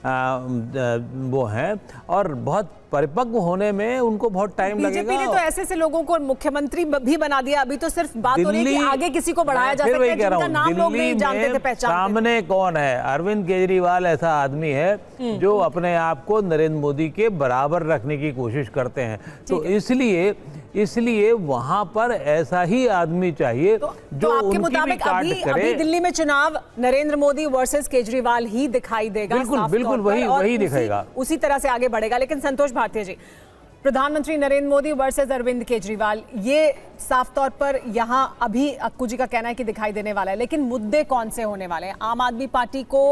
वो हैं और बहुत परिपक्व होने में उनको बहुत टाइम लगेगा। बीजेपी ने तो ऐसे लोगों को मुख्यमंत्री भी बना दिया। अभी तो सिर्फ बात हो रही है कि आगे किसी को बढ़ाया जा सकता है जिनका नाम लोग नहीं जानते थे, पहचानते। सामने कौन है? अरविंद केजरीवाल ऐसा आदमी है जो अपने आप को नरेंद्र मोदी के बराबर रखने की कोशिश करते हैं। तो इसलिए वहां पर ऐसा ही आदमी चाहिए जो आपके उनकी मुताबिक भी काट करे। अभी दिल्ली में चुनाव नरेंद्र मोदी वर्सेस केजरीवाल ही दिखाई देगा। बिल्कुल वही दिखेगा, उसी तरह से आगे बढ़ेगा। लेकिन संतोष भारतीय जी, प्रधानमंत्री नरेंद्र मोदी वर्सेस अरविंद केजरीवाल, ये साफ तौर पर यहाँ अभी अक्कू जी का कहना है कि दिखाई देने वाला है। लेकिन मुद्दे कौन से होने वाले हैं? आम आदमी पार्टी को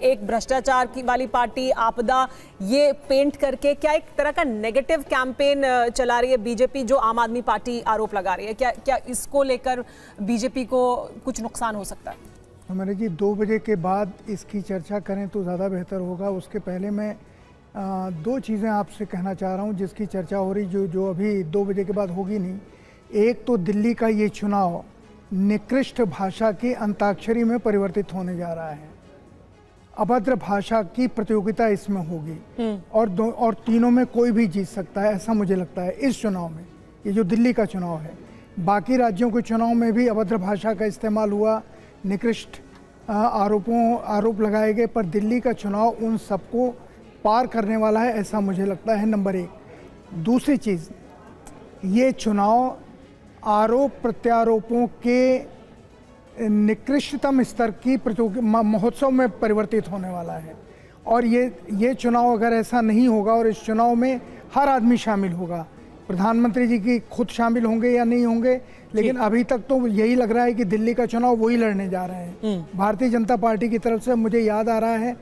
एक भ्रष्टाचार की वाली पार्टी, आपदा, ये पेंट करके क्या एक तरह का नेगेटिव कैंपेन चला रही है बीजेपी, जो आम आदमी पार्टी आरोप लगा रही है? क्या इसको लेकर बीजेपी को कुछ नुकसान हो सकता है? हमारे जी 2 बजे के बाद इसकी चर्चा करें तो ज़्यादा बेहतर होगा। उसके पहले मैं 2 चीज़ें आपसे कहना चाह रहा हूँ जिसकी चर्चा हो रही, जो अभी 2 बजे के बाद होगी नहीं। एक तो दिल्ली का ये चुनाव निकृष्ट भाषा की अंताक्षरी में परिवर्तित होने जा रहा है। अभद्र भाषा की प्रतियोगिता इसमें होगी और तीनों में कोई भी जीत सकता है, ऐसा मुझे लगता है इस चुनाव में। ये जो दिल्ली का चुनाव है, बाकी राज्यों के चुनाव में भी अभद्र भाषा का इस्तेमाल हुआ, निकृष्ट आरोप लगाए गए, पर दिल्ली का चुनाव उन सबको पार करने वाला है, ऐसा मुझे लगता है। नंबर 1। दूसरी चीज़, ये चुनाव आरोप प्रत्यारोपों के निकृष्टतम स्तर की महोत्सव में परिवर्तित होने वाला है। और ये चुनाव अगर ऐसा नहीं होगा और इस चुनाव में हर आदमी शामिल होगा, प्रधानमंत्री जी की खुद शामिल होंगे या नहीं होंगे, लेकिन अभी तक तो यही लग रहा है कि दिल्ली का चुनाव वही लड़ने जा रहे हैं भारतीय जनता पार्टी की तरफ से। मुझे याद आ रहा है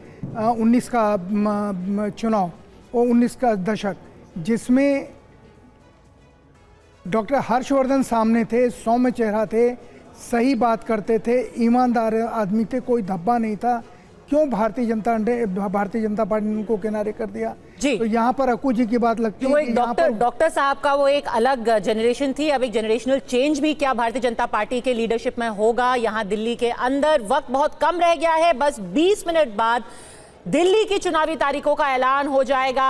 19 का चुनाव और 19 का दशक, जिसमें डॉक्टर हर्षवर्धन सामने थे, सौम्य चेहरा थे, सही बात करते थे, ईमानदार आदमी थे, कोई धब्बा नहीं था। क्यों भारतीय जनता पार्टी ने उनको किनारे कर दिया? जी। तो यहाँ पर अक्कू जी की बात लगती है कि डॉक्टर साहब का वो एक अलग जनरेशन थी, अब एक जनरेशनल चेंज भी क्या भारतीय जनता पार्टी के लीडरशिप में होगा यहाँ दिल्ली के अंदर? वक्त बहुत कम रह गया है, बस 20 मिनट बाद दिल्ली की चुनावी तारीखों का ऐलान हो जाएगा।